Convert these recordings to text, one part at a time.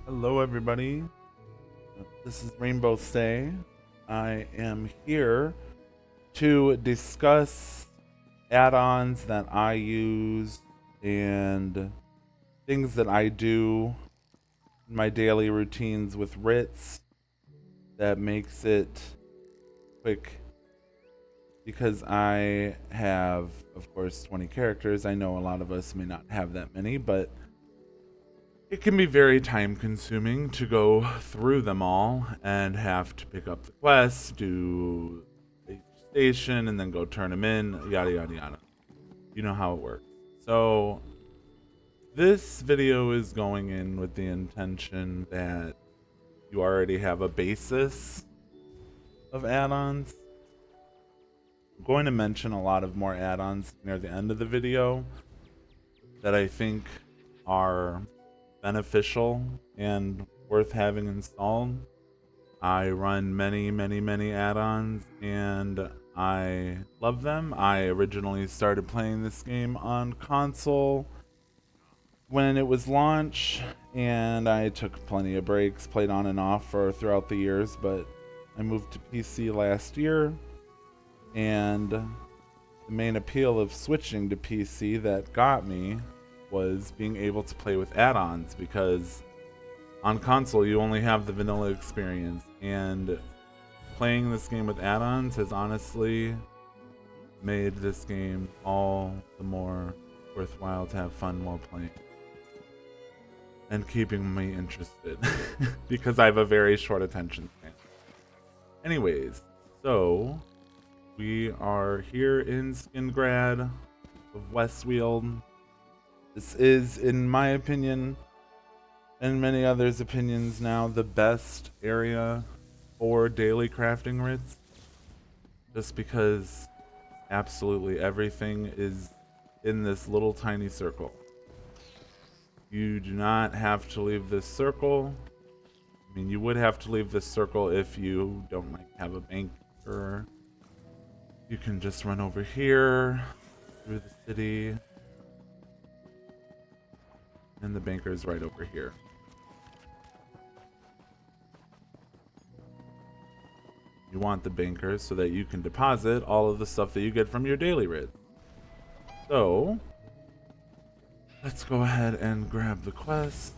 Hello, everybody. This is Rainbow Say. I am here to discuss add-ons that I use and things that I do in my daily routines with WRITs that makes it quick because I have, of course, 20 characters. I know a lot of us may not have that many, but it can be very time consuming to go through them all and have to pick up the quests, do a station, and then go turn them in, yada yada yada. You know how it works. So, this video is going in with the intention that you already have a basis of add-ons. I'm going to mention a lot of more add-ons near the end of the video that I think are beneficial and worth having installed. I run many add-ons and I love them. I originally started playing this game on console when it was launched, and I took plenty of breaks, played on and off throughout the years, but I moved to PC last year, and the main appeal of switching to PC that got me was being able to play with add-ons, because on console you only have the vanilla experience, and playing this game with add-ons has honestly made this game all the more worthwhile to have fun while playing and keeping me interested because I have a very short attention span. Anyways, so we are here in Skingrad of Westweald. This is, in my opinion, and many others' opinions now, the best area for daily crafting writs. Just because absolutely everything is in this little tiny circle. You do not have to leave this circle. I mean, you would have to leave this circle if you don't have a banker. You can just run over here through the city. And the banker is right over here. You want the banker so that you can deposit all of the stuff that you get from your daily writ. So, let's go ahead and grab the quest.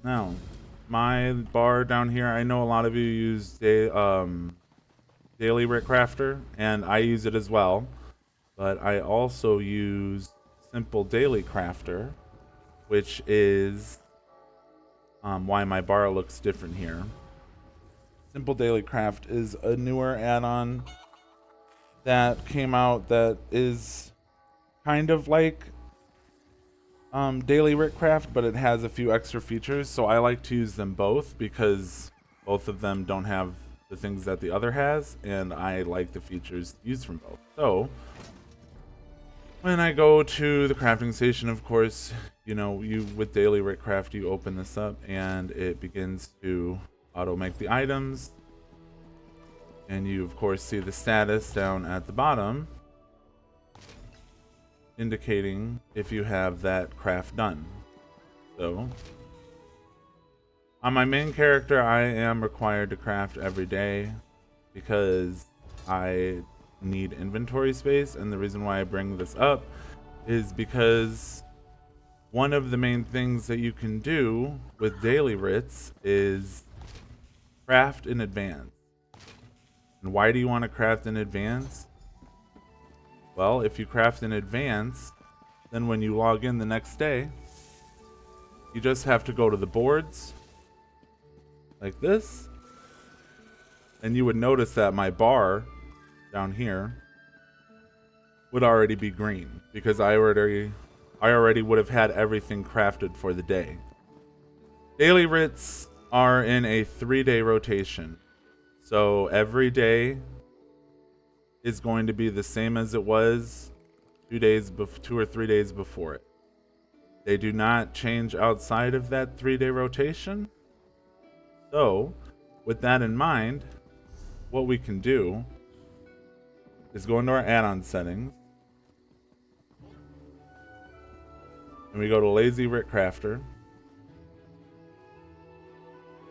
Now, my bar down here, I know a lot of you use daily writ crafter, and I use it as well. But I also use simple daily crafter, which is why my bar looks different here. Simple daily craft is a newer add-on that came out that is kind of like daily writ craft, but it has a few extra features. So I like to use them both because both of them don't have the things that the other has, and I like the features used from both. So when I go to the crafting station, of course, you know, with daily writ craft, you open this up and it begins to auto make the items. And you, of course, see the status down at the bottom, indicating if you have that craft done. So, on my main character, I am required to craft every day because I need inventory space, and the reason why I bring this up is because one of the main things that you can do with daily writs is craft in advance. And why do you want to craft in advance? Well, if you craft in advance, then when you log in the next day, you just have to go to the boards like this, and you would notice that my bar down here would already be green because I already would have had everything crafted for the day. Daily writs are in a 3-day rotation, so every day is going to be the same as it was 2 or 3 days before it. They do not change outside of that 3-day rotation. So, with that in mind, what we can do is go into our add-on settings, and we go to Lazy WRIT Crafter.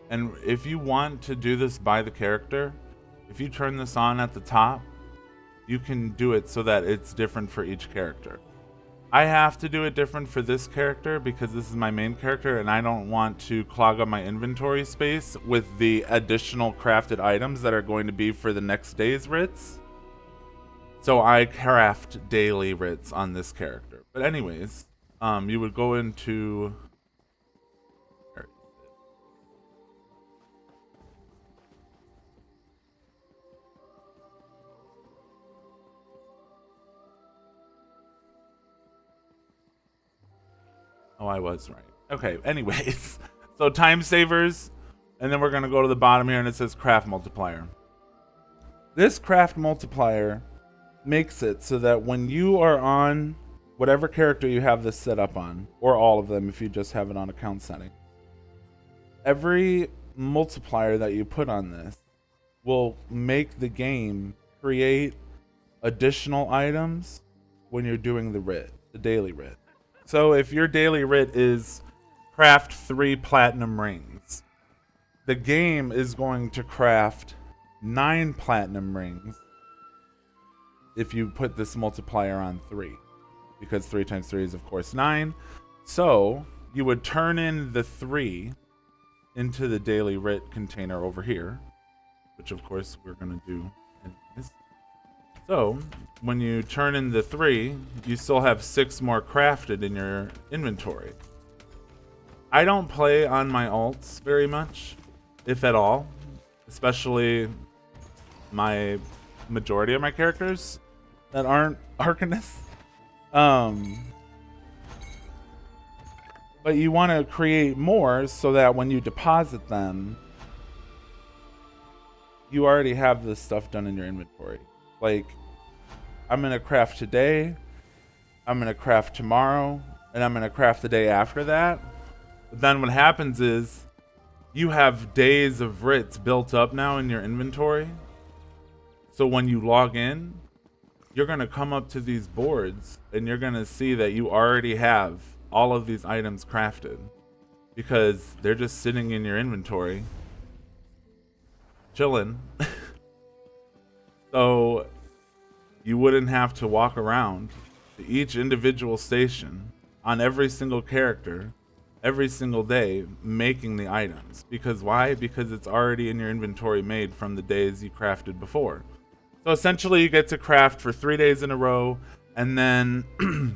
And if you want to do this by the character, if you turn this on at the top, you can do it so that it's different for each character. I have to do it different for this character because this is my main character and I don't want to clog up my inventory space with the additional crafted items that are going to be for the next day's WRITs. So I craft daily WRITs on this character. But anyways, you would go into... Oh, I was right. Okay, anyways. So time savers, and then we're going to go to the bottom here and it says craft multiplier. This craft multiplier makes it so that when you are on whatever character you have this set up on, or all of them if you just have it on account setting, every multiplier that you put on this will make the game create additional items when you're doing the WRIT, the daily WRIT. So if your daily WRIT is craft 3 platinum rings, the game is going to craft 9 platinum rings if you put this multiplier on 3, because 3 times 3 is of course 9. So you would turn in the 3 into the daily WRIT container over here, which of course we're going to do anyways. So when you turn in the 3, you still have 6 more crafted in your inventory. I don't play on my alts very much, if at all, especially my majority of my characters that aren't Arcanists. But you want to create more so that when you deposit them, you already have this stuff done in your inventory. Like, I'm going to craft today, I'm going to craft tomorrow, and I'm going to craft the day after that. But then what happens is you have days of WRITs built up now in your inventory. So when you log in, you're going to come up to these boards and you're going to see that you already have all of these items crafted because they're just sitting in your inventory, chilling. So you wouldn't have to walk around to each individual station on every single character every single day making the items. Because why? Because it's already in your inventory made from the days you crafted before. So essentially you get to craft for 3 days in a row, and then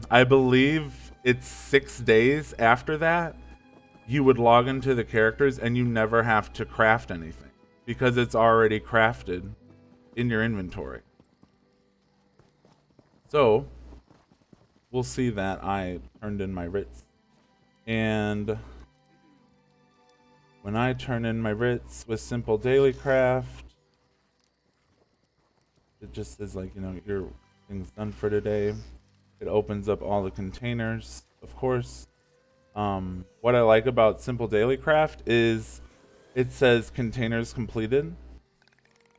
I believe it's 6 days after that you would log into the characters and you never have to craft anything because it's already crafted in your inventory. So we'll see that I turned in my WRITs. And when I turn in my WRITs with simple daily craft, it just says, like, you know, your thing's done for today. It opens up all the containers, of course. What I like about simple daily craft is it says containers completed,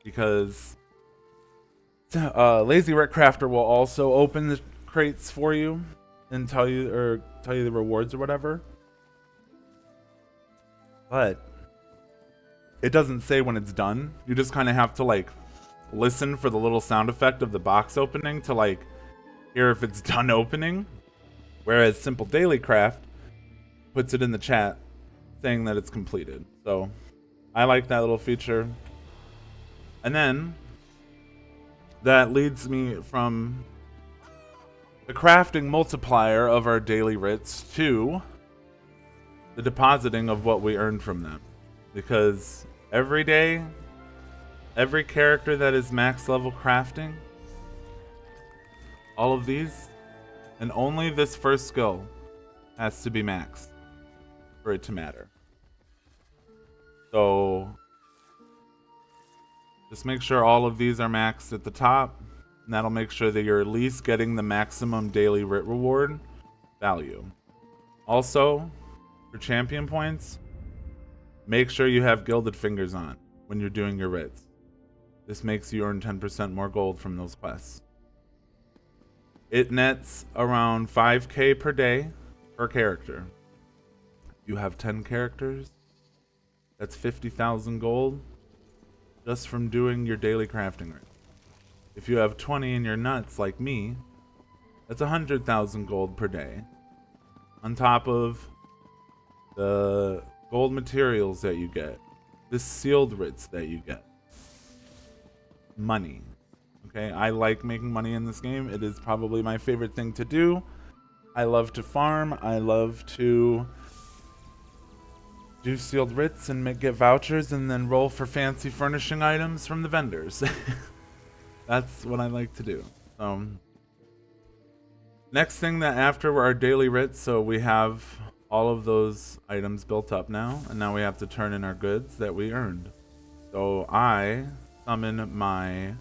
because Lazy WRIT Crafter will also open the crates for you and tell you the rewards or whatever. But it doesn't say when it's done. You just kind of have to like listen for the little sound effect of the box opening to like hear if it's done opening. Whereas Simple Daily Craft puts it in the chat saying that it's completed. So I like that little feature. And then that leads me from the crafting multiplier of our daily WRITs to the depositing of what we earned from them. Because every day, every character that is max level crafting, all of these, and only this first skill has to be maxed for it to matter. So just make sure all of these are maxed at the top, and that'll make sure that you're at least getting the maximum daily WRIT reward value. Also, for champion points, make sure you have gilded fingers on when you're doing your WRITs. This makes you earn 10% more gold from those quests. It nets around 5k per day per character. You have 10 characters. That's 50,000 gold just from doing your daily crafting rate. If you have 20 in your nuts like me, that's 100,000 gold per day. On top of the gold materials that you get, the sealed writs that you get. Money. Okay, I like making money in this game. It is probably my favorite thing to do. I love to farm. I love to do sealed writs and get vouchers and then roll for fancy furnishing items from the vendors. That's what I like to do. Next thing, that after our daily writs, so we have all of those items built up now, and now we have to turn in our goods that we earned. So I summon my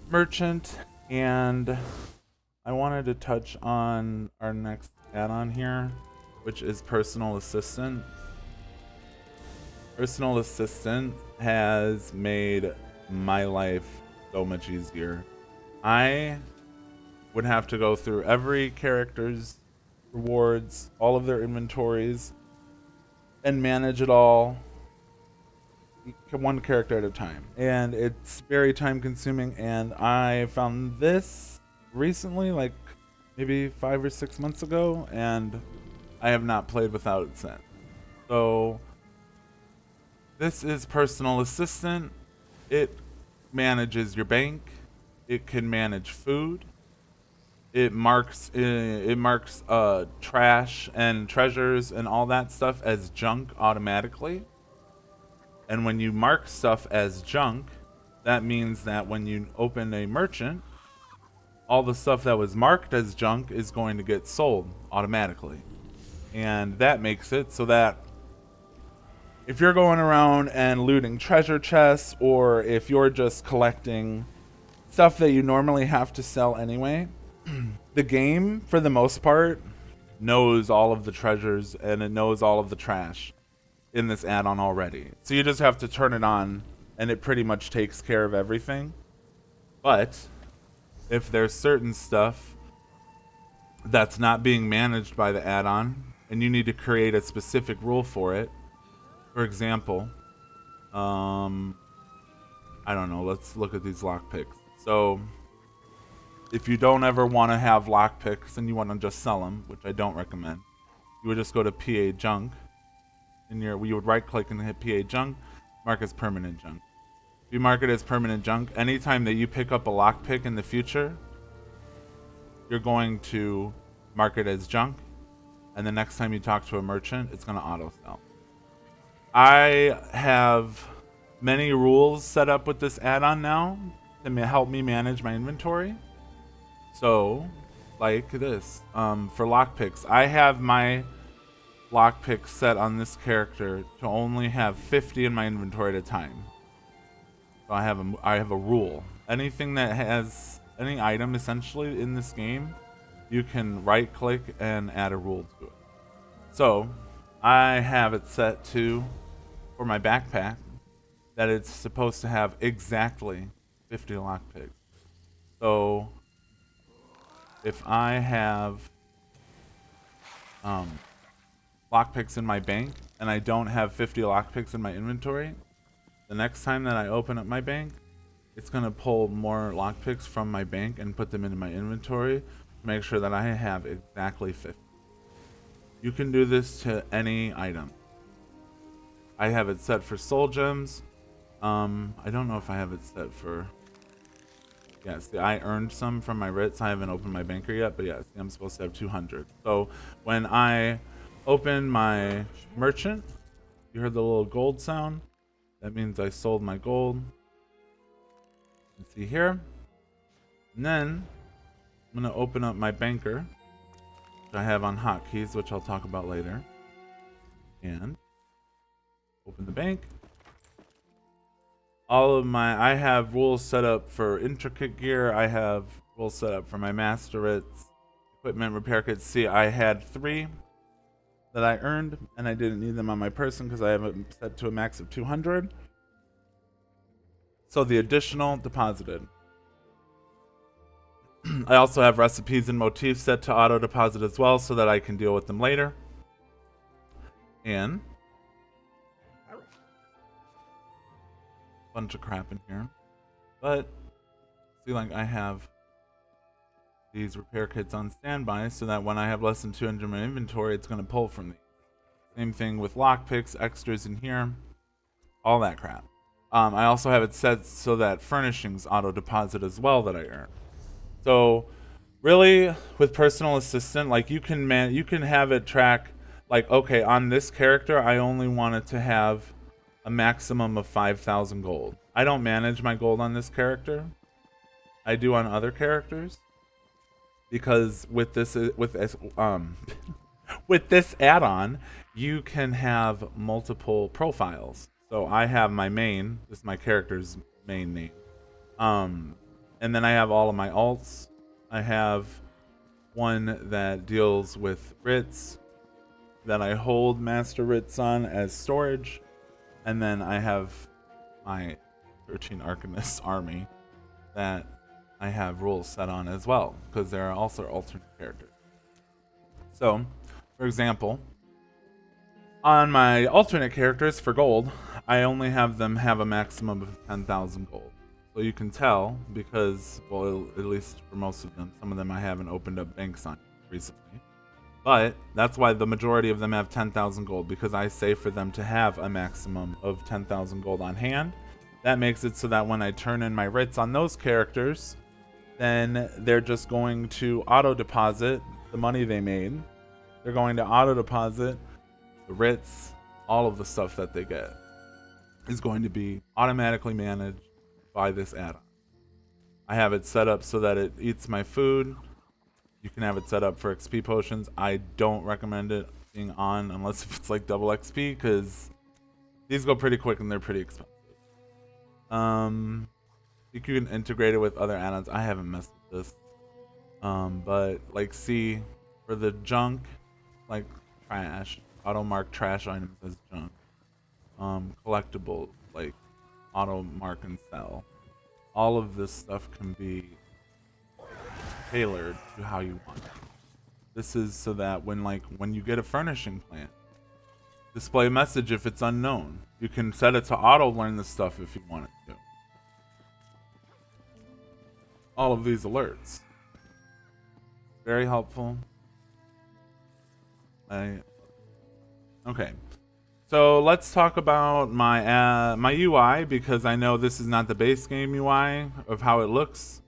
merchant, and I wanted to touch on our next add-on here, which is Personal Assistant. Personal Assistant has made my life so much easier. I would have to go through every character's rewards, all of their inventories, and manage it all one character at a time. And it's very time consuming, and I found this recently, like maybe 5 or 6 months ago, and I have not played without it since. So this is Personal Assistant. It manages your bank. It can manage food. It marks trash and treasures and all that stuff as junk automatically. And when you mark stuff as junk, that means that when you open a merchant, all the stuff that was marked as junk is going to get sold automatically. And that makes it so that if you're going around and looting treasure chests, or if you're just collecting stuff that you normally have to sell anyway, the game, for the most part, knows all of the treasures and it knows all of the trash in this add-on already. So you just have to turn it on and it pretty much takes care of everything. But if there's certain stuff that's not being managed by the add-on and you need to create a specific rule for it, for example, I don't know, let's look at these lockpicks. So if you don't ever want to have lockpicks and you want to just sell them, which I don't recommend, you would just go to PA junk. You would right click and hit PA junk, mark as permanent junk. If you mark it as permanent junk, anytime that you pick up a lockpick in the future, you're going to mark it as junk, and the next time you talk to a merchant, it's going to auto sell. I have many rules set up with this add-on now to help me manage my inventory. So, like this, for lockpicks, I have my lockpick set on this character to only have 50 in my inventory at a time. So I have a rule. Anything that has any item essentially in this game, you can right click and add a rule to it. So I have it set to, for my backpack, that it's supposed to have exactly 50 lockpicks. So if I have lockpicks in my bank and I don't have 50 lockpicks in my inventory, the next time that I open up my bank, it's going to pull more lockpicks from my bank and put them into my inventory to make sure that I have exactly 50. You can do this to any item. I have it set for soul gems. I don't know if I have it set for... Yeah, see, I earned some from my WRITs. I haven't opened my banker yet, but yeah, see, I'm supposed to have 200. So when I open my merchant, you heard the little gold sound. That means I sold my gold. You can see here. And then I'm going to open up my banker, which I have on hotkeys, which I'll talk about later. And open the bank. I have rules set up for intricate gear. I have rules set up for my master writs, equipment, repair kits. See, I had 3 that I earned, and I didn't need them on my person because I have it set to a max of 200. So the additional deposited. I also have recipes and motifs set to auto deposit as well so that I can deal with them later. And bunch of crap in here. But see, like, I have these repair kits on standby so that when I have less than 200 in my inventory, it's going to pull from these. Same thing with lockpicks, extras in here, all that crap. I also have it set so that furnishings auto deposit as well that I earn. So really, with Personal Assistant, like, you can have it track, like, okay, on this character, I only want it to have a maximum of 5,000 gold. I don't manage my gold on this character. I do on other characters, because with this with this add-on, you can have multiple profiles. So I have my main. This is my character's main name. And then I have all of my alts. I have one that deals with WRITs that I hold master WRITs on as storage, and then I have my 13 Arcanist army that I have rules set on as well, because there are also alternate characters. So, for example, on my alternate characters for gold, I only have them have a maximum of 10,000 gold. So you can tell, because, well, at least for most of them, some of them I haven't opened up banks on recently. But that's why the majority of them have 10,000 gold, because I say for them to have a maximum of 10,000 gold on hand. That makes it so that when I turn in my WRITs on those characters, then they're just going to auto deposit the money they made. They're going to auto deposit the WRITs, all of the stuff that they get is going to be automatically managed by this add-on. I have it set up so that it eats my food. You can have it set up for XP potions. I don't recommend it being on unless if it's like double XP, because these go pretty quick and they're pretty expensive. You can integrate it with other add-ons. I haven't messed with this. But like, see, for the junk, like trash, auto mark trash items as junk. Collectibles, like auto mark and sell. All of this stuff can be tailored to how you want it. This is so that when you get a furnishing plan, display a message if it's unknown. You can set it to auto learn the stuff if you want it to. All of these alerts. Very helpful. Okay. So let's talk about my my UI, because I know this is not the base game UI of how it looks.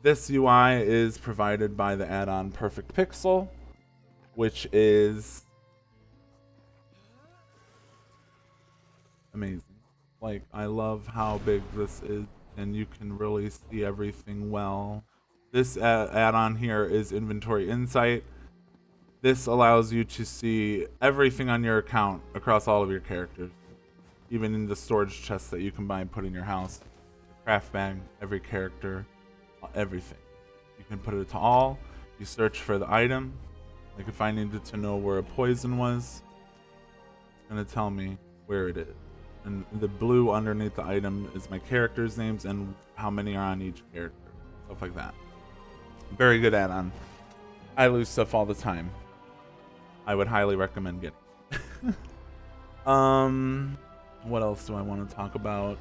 This UI is provided by the add-on Perfect Pixel, which is amazing. Like, I love how big this is, and you can really see everything well. This add-on here is Inventory Insight. This allows you to see everything on your account across all of your characters, even in the storage chests that you can buy and put in your house. Craft bag, every character, everything. You can put it to all. You search for the item. Like, if I needed to know where a poison was, it's going to tell me where it is. And the blue underneath the item is my characters' names and how many are on each character. Stuff like that. Very good add-on. I lose stuff all the time. I would highly recommend getting. What else do I want to talk about?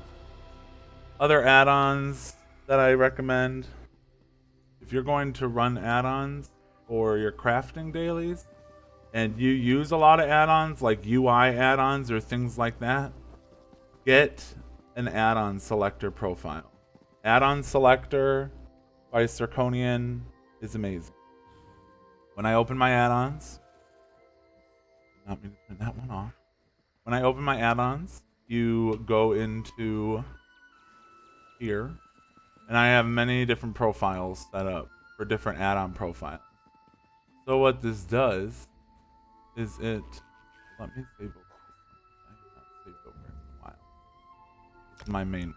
Other add-ons that I recommend. If you're going to run add-ons for your crafting dailies, and you use a lot of add-ons, like UI add-ons or things like that, get an add-on selector profile. Add-on selector by Zirconian is amazing. When I open my add-ons, not me to turn that one off. When I open my add-ons, you go into here, and I have many different profiles set up for different add-on profiles. So what this does is let me save over this. I have not saved over in a while. This is my main.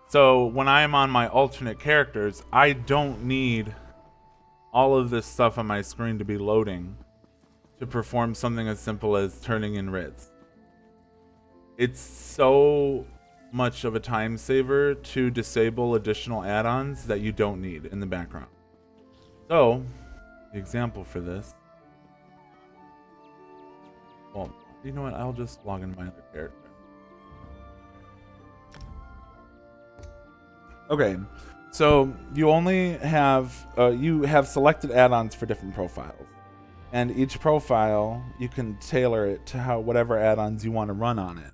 So when I am on my alternate characters, I don't need all of this stuff on my screen to be loading to perform something as simple as turning in WRITs. It's so much of a time saver to disable additional add-ons that you don't need in the background. So, the example for this. Well, you know what? I'll just log in my other character. Okay, so you only have you have selected add-ons for different profiles, and each profile you can tailor it to how whatever add-ons you want to run on it.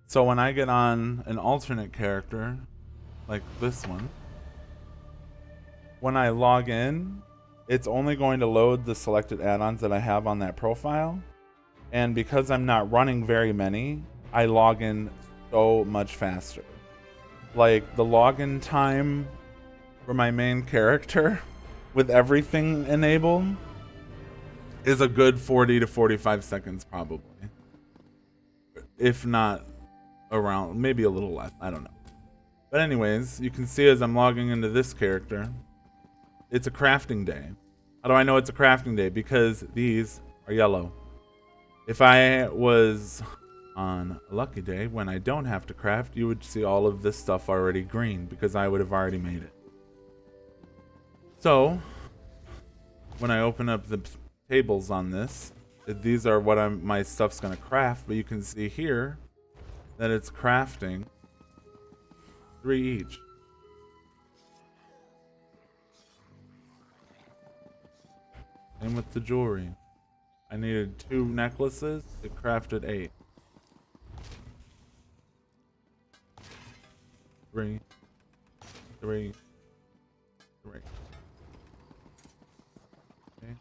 So when I get on an alternate character, like this one, when I log in, it's only going to load the selected add-ons that I have on that profile, and because I'm not running very many, I log in so much faster. Like, the login time for my main character with everything enabled is a good 40 to 45 seconds probably. If not around, maybe a little less, I don't know. But anyways, you can see as I'm logging into this character, it's a crafting day. How do I know it's a crafting day? Because these are yellow. If I was on a lucky day when I don't have to craft, you would see all of this stuff already green because I would have already made it. So when I open up the tables on this, these are what my stuff's gonna craft, but you can see here that it's crafting 3 each. Same with the jewelry. I needed 2 necklaces, it crafted 8. 3, 3, 3. Okay. I'm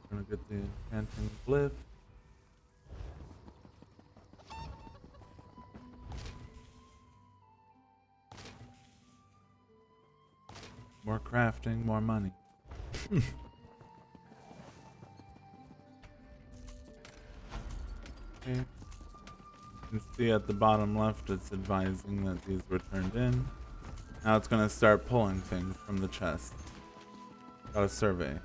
gonna get the enchanting glyph. More crafting, more money. Okay. You can see at the bottom left it's advising that these were turned in. Now it's going to start pulling things from the chest. Got a survey.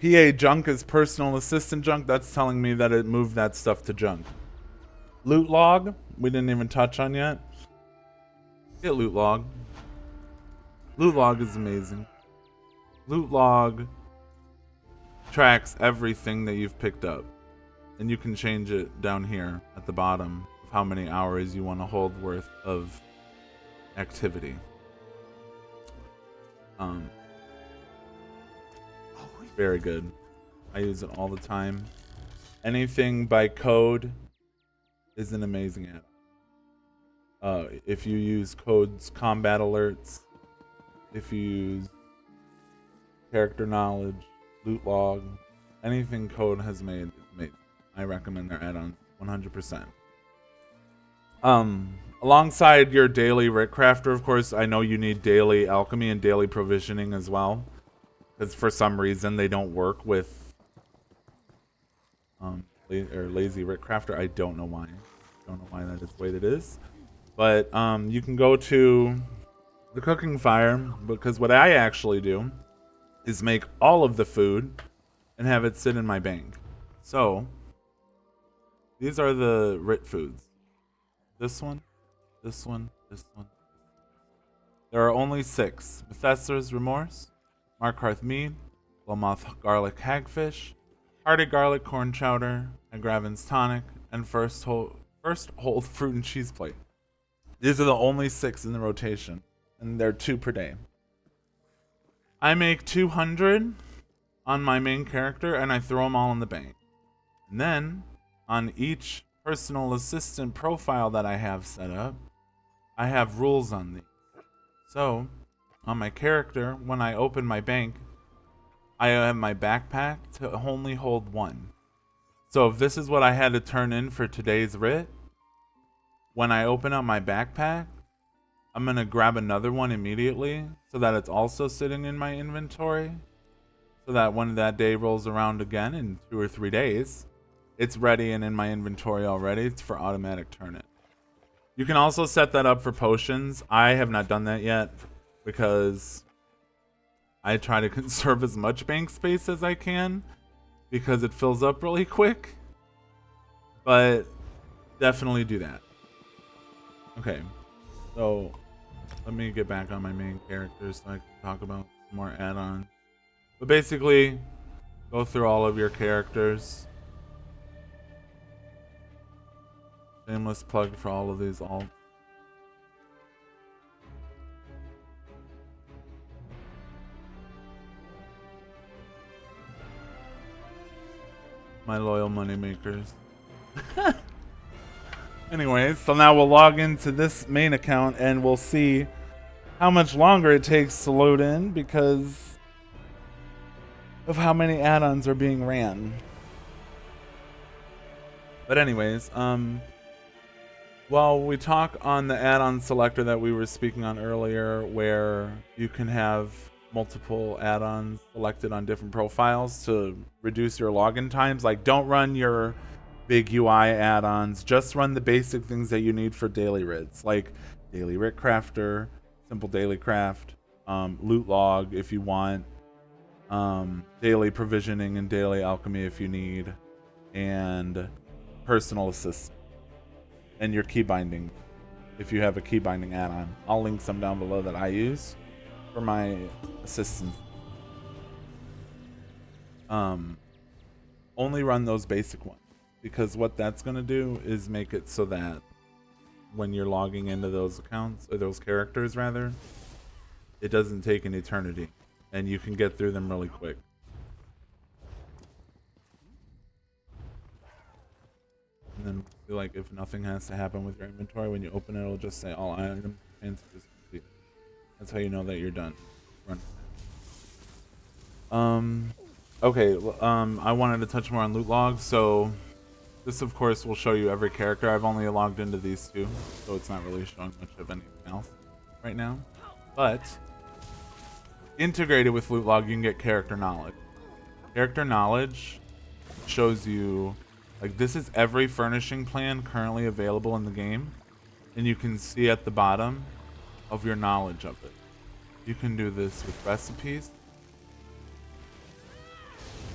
PA junk is personal assistant junk. That's telling me that it moved that stuff to junk. Lootlog, we didn't even touch on yet. Get Lootlog. Lootlog is amazing. Lootlog tracks everything that you've picked up, and you can change it down here at the bottom of how many hours you want to hold worth of activity. Very good. I use it all the time. Anything by code is an amazing add. If you use codes, combat alerts, if you use character knowledge, Lootlog, anything code has made is amazing. I recommend their add-ons 100%. Alongside your daily WRIT crafter, of course, I know you need daily alchemy and daily provisioning as well, because for some reason they don't work with lazy WRIT crafter. I don't know why. Don't know why that is the way it is. But you can go to the cooking fire, because what I actually do is make all of the food and have it sit in my bank. So these are the WRIT foods. This one, this one, this one. There are only 6. Mephester's Remorse, Markarth Mead, Lomoth Garlic Hagfish, Hearty Garlic Corn Chowder, and Graven's Tonic, and First Whole Fruit and Cheese Plate. These are the only 6 in the rotation, and they're 2 per day. I make 200 on my main character, and I throw them all in the bank. And then, on each personal assistant profile that I have set up, I have rules on these. So, on my character, when I open my bank, I have my backpack to only hold 1. So if this is what I had to turn in for today's WRIT, when I open up my backpack, I'm going to grab another one immediately so that it's also sitting in my inventory, so that when that day rolls around again in 2 or 3 days, it's ready and in my inventory already. It's for automatic turn in. You can also set that up for potions. I have not done that yet because I try to conserve as much bank space as I can because it fills up really quick. But definitely do that. Okay, so let me get back on my main character so I can talk about some more add-ons. But basically, go through all of your characters. Shameless plug for all of these alts. My loyal money makers. Anyways, so now we'll log into this main account and we'll see how much longer it takes to load in because of how many add-ons are being ran. But anyways, well, we talk on the add-on selector that we were speaking on earlier, where you can have multiple add-ons selected on different profiles to reduce your login times. Like, don't run your big UI add-ons. Just run the basic things that you need for daily RITs, like daily RIT crafter, simple daily craft, Lootlog if you want, daily provisioning and daily alchemy if you need, and PersonalAssistant. And your key binding if you have a key binding add-on. I'll link some down below that I use for my assistants. Only run those basic ones, because what that's going to do is make it so that when you're logging into those accounts, or those characters rather, it doesn't take an eternity and you can get through them really quick. And then, like, if nothing has to happen with your inventory, when you open it, it'll just say all items transfers complete. That's how you know that you're done. Run. Okay. I wanted to touch more on Lootlog. So this, of course, will show you every character. I've only logged into these two, so it's not really showing much of anything else right now. But integrated with Lootlog, you can get character knowledge. Character knowledge shows you, like, this is every furnishing plan currently available in the game, and you can see at the bottom of your knowledge of it. You can do this with recipes,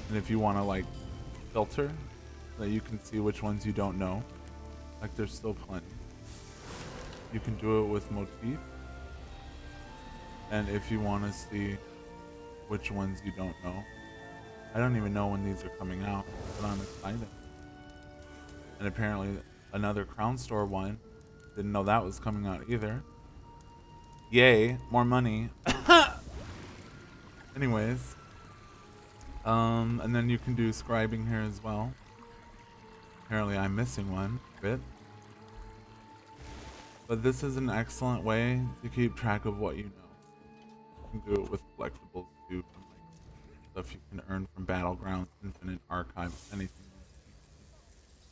and if you want to, like, filter, so that you can see which ones you don't know, like, there's still plenty. You can do it with motif, and if you want to see which ones you don't know, I don't even know when these are coming out, but I'm excited. And apparently another Crown Store one, didn't know that was coming out either. Yay, more money. Anyways, and then you can do scribing here as well. Apparently I'm missing one bit, but this is an excellent way to keep track of what you know. You can do it with collectibles too, from, like, stuff you can earn from Battlegrounds, Infinite Archive, anything,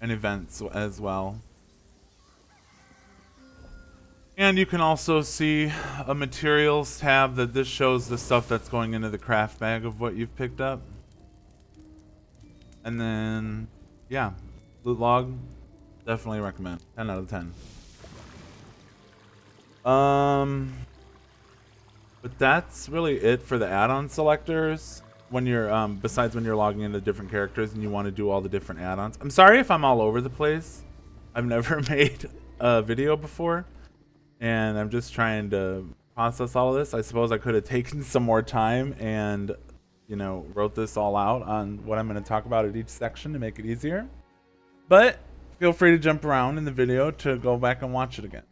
and events as well. And you can also see a materials tab that this shows the stuff that's going into the craft bag of what you've picked up. And then, yeah, Lootlog, definitely recommend. 10 out of 10. But that's really it for the add-on selectors. When you're besides when you're logging into different characters and you want to do all the different add-ons. I'm sorry if I'm all over the place. I've never made a video before, and I'm just trying to process all of this. I suppose I could have taken some more time and, you know, wrote this all out on what I'm going to talk about at each section to make it easier. But feel free to jump around in the video to go back and watch it again.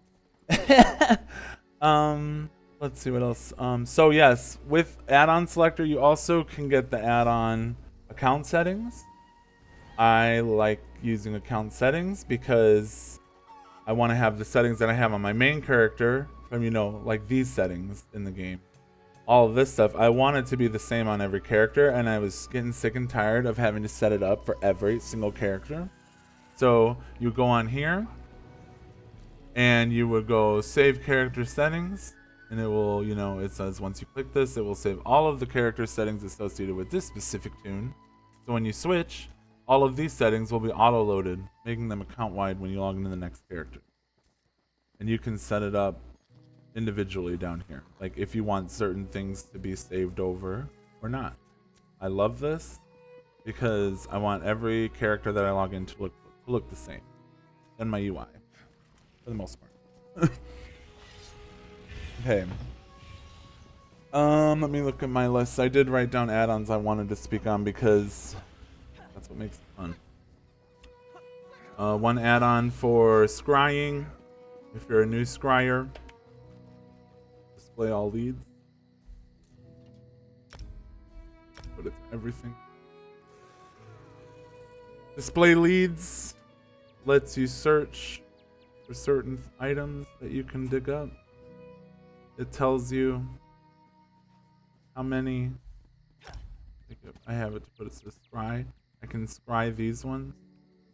Let's see what else. So yes, with add-on selector, you also can get the add-on account settings. I like using account settings because I want to have the settings that I have on my main character from, you know, like these settings in the game. All of this stuff, I want it to be the same on every character, and I was getting sick and tired of having to set it up for every single character. So you go on here, and you would go save character settings, and it will, you know, it says once you click this, it will save all of the character settings associated with this specific tune. So when you switch, all of these settings will be auto-loaded, making them account-wide when you log into the next character. And you can set it up individually down here, like if you want certain things to be saved over or not. I love this because I want every character that I log in to look the same in my UI, for the most part. Okay. Let me look at my list. I did write down add-ons I wanted to speak on because that's what makes it fun. One add-on for scrying. If you're a new scryer, display all leads. But it's everything. Display leads lets you search for certain items that you can dig up. It tells you how many. I have it to put it to scry. I can scry these ones.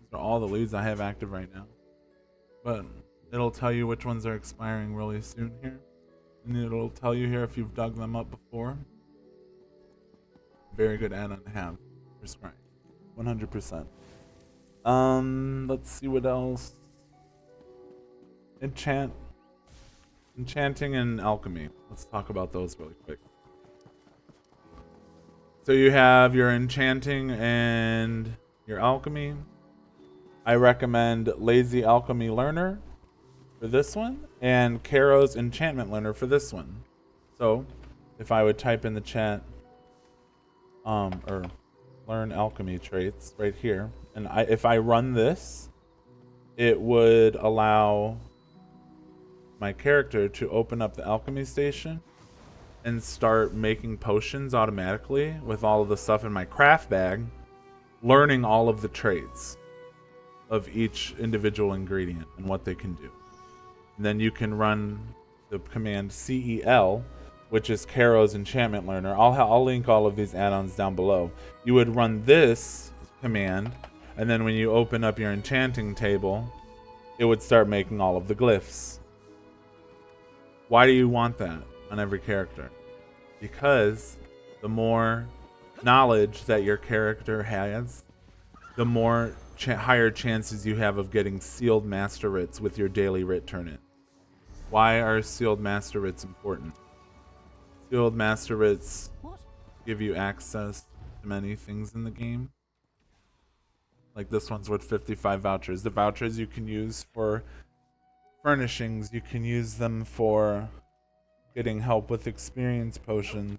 These are all the leads I have active right now. But it'll tell you which ones are expiring really soon here. And it'll tell you here if you've dug them up before. Very good add-on to have for scrying. 100%. Let's see what else. Enchanting and alchemy. Let's talk about those really quick. So you have your enchanting and your alchemy. I recommend Lazy Alchemy Learner for this one and Caro's Enchantment Learner for this one. So if I would type in the chat or learn alchemy traits right here, and if I run this, it would allow my character to open up the alchemy station and start making potions automatically with all of the stuff in my craft bag, learning all of the traits of each individual ingredient and what they can do. And then you can run the command CEL, which is Caro's Enchantment Learner. I'll link all of these add-ons down below. You would run this command, and then when you open up your enchanting table, it would start making all of the glyphs. Why do you want that on every character? Because the more knowledge that your character has, the more higher chances you have of getting sealed master writs with your daily writ turn-in. Why are sealed master writs important? Sealed master writs give you access to many things in the game. Like this one's worth 55 vouchers. The vouchers you can use for furnishings, you can use them for getting help with experience potions.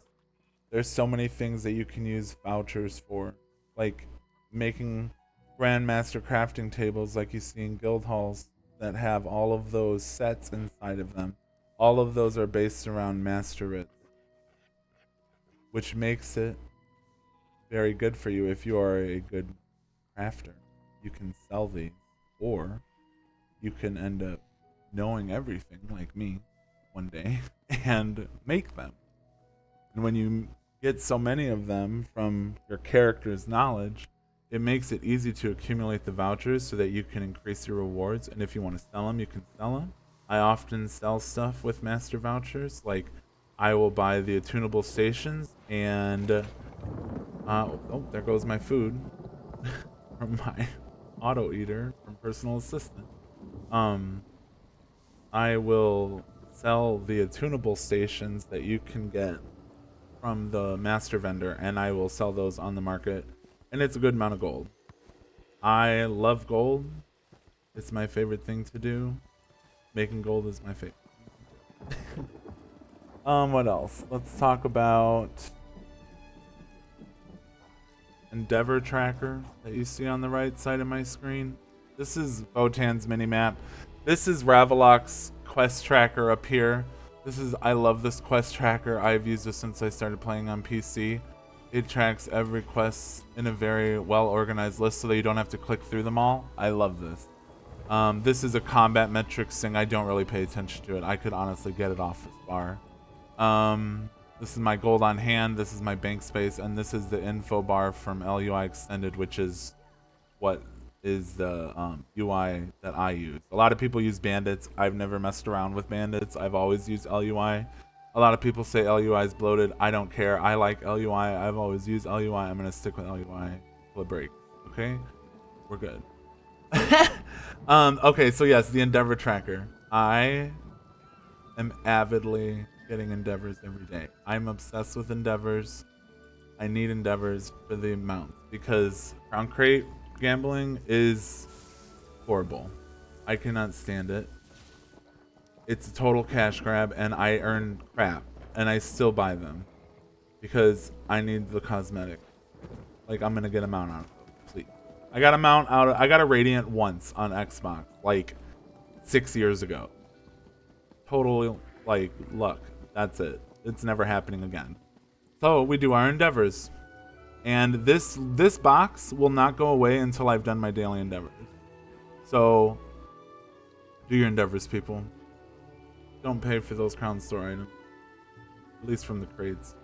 There's so many things that you can use vouchers for, like making Grandmaster crafting tables like you see in guild halls that have all of those sets inside of them. All of those are based around master writs, which makes it very good for you if you are a good crafter. You can sell these, or you can end up knowing everything like me one day and make them. And when you get so many of them from your character's knowledge, it makes it easy to accumulate the vouchers so that you can increase your rewards. And if you want to sell them, you can sell them. I often sell stuff with master vouchers. Like I will buy the attunable stations and oh, there goes my food from my auto eater from PersonalAssistant. I will sell the attunable stations that you can get from the master vendor, and I will sell those on the market, and it's a good amount of gold. I love gold. It's my favorite thing to do. Making gold is my favorite. What else? Let's talk about Endeavor Tracker that you see on the right side of my screen. This is Votan's minimap. This is Ravelok's quest tracker up here. I love this quest tracker. I've used this since I started playing on PC. It tracks every quest in a very well organized list so that you don't have to click through them all. I love this. This is a combat metrics thing. I don't really pay attention to it. I could honestly get it off this bar. This is my gold on hand. This is my bank space, and this is the info bar from LUI Extended, which is what is the UI that I use. A lot of people use bandits. I've never messed around with bandits. I've always used LUI. A lot of people say LUI is bloated. I don't care. I like LUI. I've always used LUI. I'm going to stick with LUI till it breaks. Okay? We're good. Okay, so yes, the Endeavor Tracker. I am avidly getting endeavors every day. I'm obsessed with endeavors. I need endeavors for the amount because Crown Crate gambling is horrible. I cannot stand it. it's a total cash grab, and I earn crap, and I still buy them because I need the cosmetic. Like, I'm gonna get a mount out of it, please. I got a mount out of, I got a Radiant once on Xbox, like 6 years ago. Total, like, luck. That's it. It's never happening again. So we do our endeavors, and this box will not go away until I've done my daily endeavors. So do your endeavors, people. Don't pay for those crown store items, at least from the crates.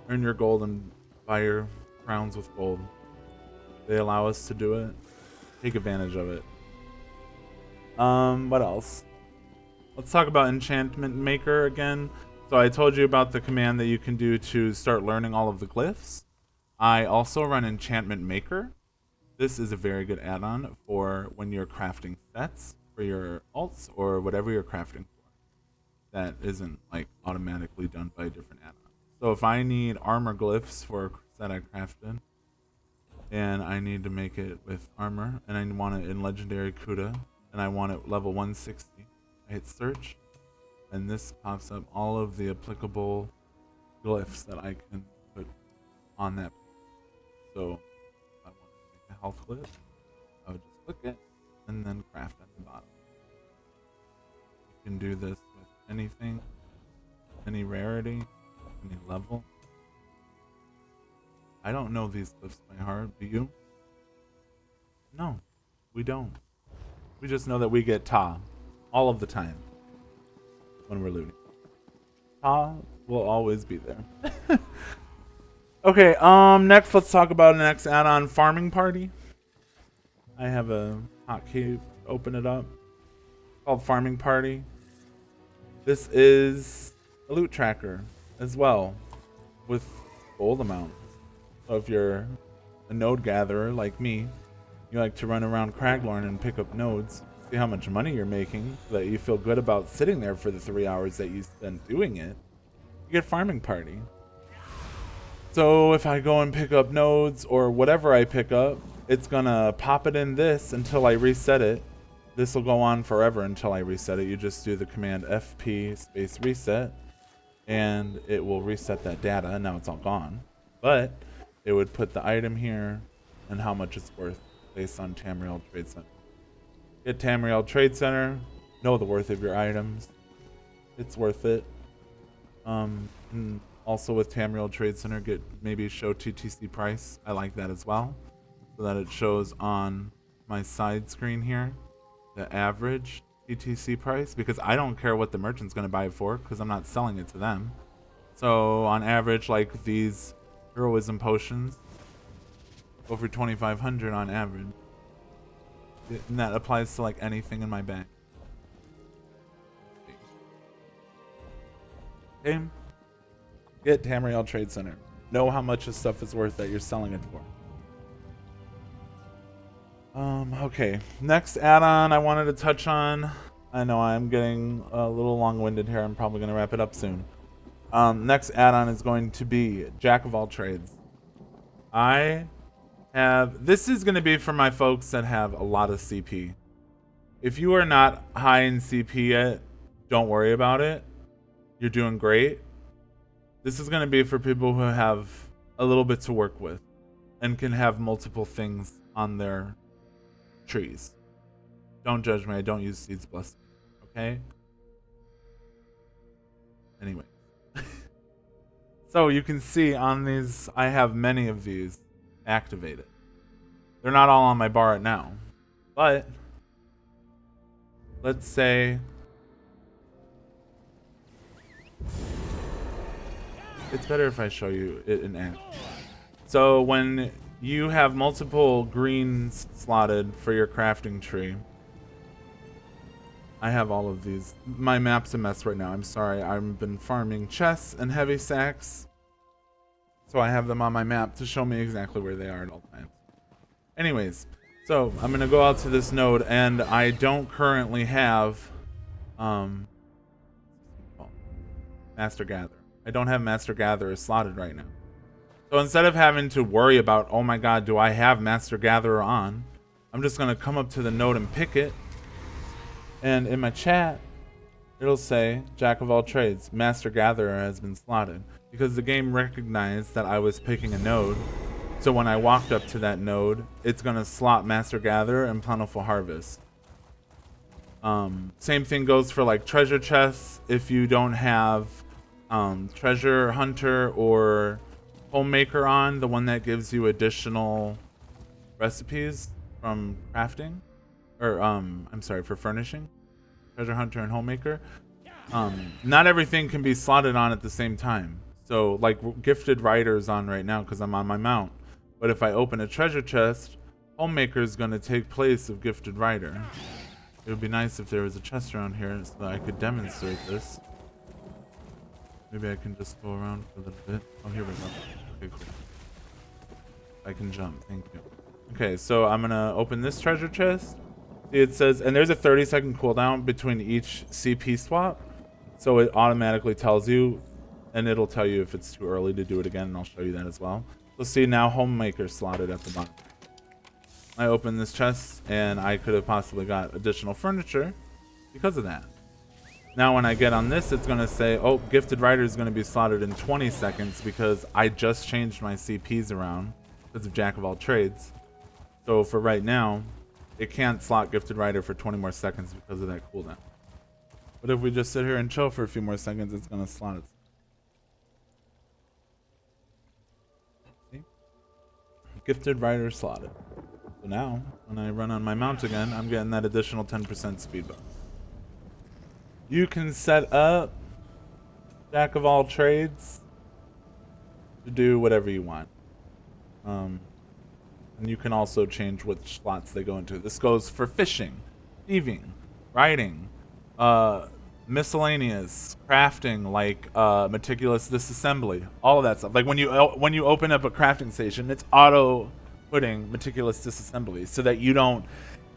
Earn your gold and buy your crowns with gold. They allow us to do it. Take advantage of it. What else? Let's talk about Enchantment Maker again. So I told you about the command that you can do to start learning all of the glyphs. I also run Enchantment Maker. This is a very good add-on for when you're crafting sets for your alts or whatever you're crafting for. That isn't like automatically done by a different add-on. So if I need armor glyphs for a set I crafted, and I need to make it with armor, and I want it in Legendary Kuda, and I want it level 160, I hit search, and this pops up all of the applicable glyphs that I can put on that. So if I want to make a health glyph, I would just click it and then craft at the bottom. You can do this with anything, any rarity, any level. I don't know these glyphs by heart, do you? No, we don't. We just know that we get Ta all of the time when we're looting. Ta will always be there. Okay, next let's talk about the next add-on, Farming Party. I have a hotkey, open it up. It's called Farming Party. This is a loot tracker as well with gold amounts. So if you're a node gatherer like me, you like to run around Craglorn and pick up nodes, see how much money you're making, so that you feel good about sitting there for the 3 hours that you spend doing it, you get Farming Party. So if I go and pick up nodes or whatever I pick up, it's gonna pop it in this until I reset it. This will go on forever until I reset it. You just do the command FP space reset, and it will reset that data, and now it's all gone. But it would put the item here and how much it's worth based on Tamriel Trade Center. Get Tamriel Trade Center, know the worth of your items. It's worth it. And also with Tamriel Trade Center, get maybe show TTC price. I like that as well, so that it shows on my side screen here the average TTC price, because I don't care what the merchant's going to buy it for because I'm not selling it to them. So on average, like these heroism potions go for 2,500 on average, and that applies to like anything in my bag. Okay, get Tamriel Trade Center. Know how much this stuff is worth that you're selling it for. Okay, next add-on I wanted to touch on. I know I'm getting a little long-winded here. I'm probably going to wrap it up soon. Next add-on is going to be Jack of all trades. This is going to be for my folks that have a lot of CP. If you are not high in CP yet, don't worry about it. You're doing great. This is going to be for people who have a little bit to work with and can have multiple things on their trees. Don't judge me. I don't use Seeds Blessing. Okay? Anyway. So you can see on these, I have many of these activated. They're not all on my bar right now. But let's say it's better if I show you it in action. So when you have multiple greens slotted for your crafting tree, I have all of these. My map's a mess right now. I'm sorry. I've been farming chests and heavy sacks, so I have them on my map to show me exactly where they are at all times. Anyways, so I'm going to go out to this node, and I don't currently have Master Gatherer. I don't have Master Gatherer slotted right now. So instead of having to worry about, oh my god, do I have Master Gatherer on, I'm just going to come up to the node and pick it. And in my chat, it'll say Jack of all trades, Master Gatherer has been slotted, because the game recognized that I was picking a node. So when I walked up to that node, it's gonna slot Master Gatherer and Plentiful Harvest. Same thing goes for like treasure chests. If you don't have Treasure Hunter or Homemaker on, the one that gives you additional recipes from crafting, or I'm sorry, for furnishing, Treasure Hunter and Homemaker, not everything can be slotted on at the same time. So like Gifted Writer's on right now because I'm on my mount. But if I open a treasure chest, Homemaker is going to take place of Gifted Writer. It would be nice if there was a chest around here so that I could demonstrate this. Maybe I can just go around for a little bit. Oh, here we go. Okay, cool. I can jump. Thank you. Okay, so I'm going to open this treasure chest. See, it says, and there's a 30-second cooldown between each CP swap. So it automatically tells you, and it'll tell you if it's too early to do it again, and I'll show you that as well. So see, now Homemaker slotted at the bottom. I opened this chest, and I could have possibly got additional furniture because of that. Now when I get on this, it's going to say, oh, Gifted Writer is going to be slotted in 20 seconds because I just changed my CPs around because of Jack of all trades. So for right now, it can't slot Gifted Writer for 20 more seconds because of that cooldown. But if we just sit here and chill for a few more seconds, it's going to slot it. See? Gifted Writer slotted. So now, when I run on my mount again, I'm getting that additional 10% speed bump. You can set up Jack of all trades to do whatever you want. And you can also change which slots they go into. This goes for fishing, thieving, writing, miscellaneous, crafting, like meticulous disassembly, all of that stuff. Like when you open up a crafting station, it's auto putting meticulous disassembly so that you don't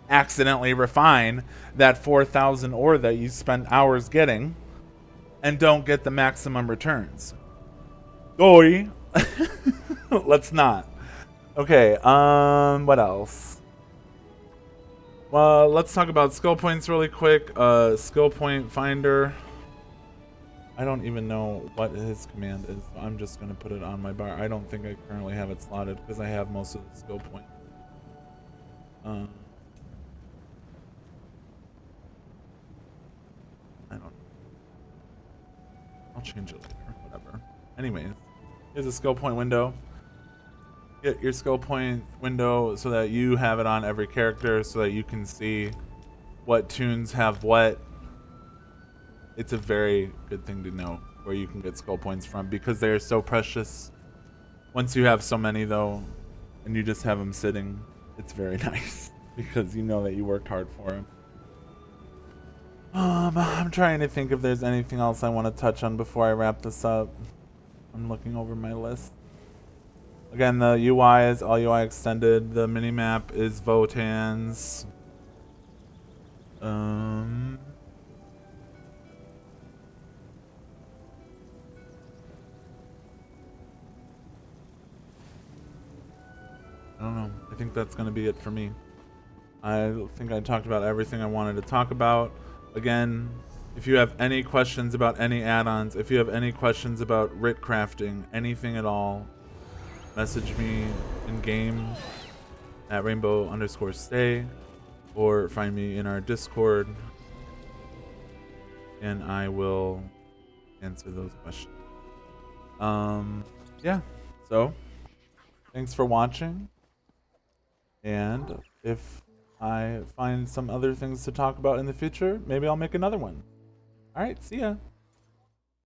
accidentally refine that 4,000 ore that you spent hours getting and don't get the maximum returns. Dory. Let's not. Okay, what else? Well, let's talk about skill points really quick. Skill point finder. I don't even know what his command is. So I'm just going to put it on my bar. I don't think I currently have it slotted because I have most of the skill points. I don't know. I'll change it later. Whatever. Anyways, here's a skill point window. Get your skill point window so that you have it on every character so that you can see what tunes have what. It's a very good thing to know where you can get skill points from because they are so precious. Once you have so many though, and you just have them sitting, it's very nice because you know that you worked hard for them. I'm trying to think if there's anything else I want to touch on before I wrap this up. I'm looking over my list. Again, the UI is all UI extended. The minimap is Votan's. I don't know. I think that's going to be it for me. I think I talked about everything I wanted to talk about. Again, if you have any questions about any add-ons, if you have any questions about WRIT crafting, anything at all, message me in game at rainbow_stay or find me in our Discord and I will answer those questions. Yeah, so thanks for watching. And if I find some other things to talk about in the future, maybe I'll make another one. All right, see ya.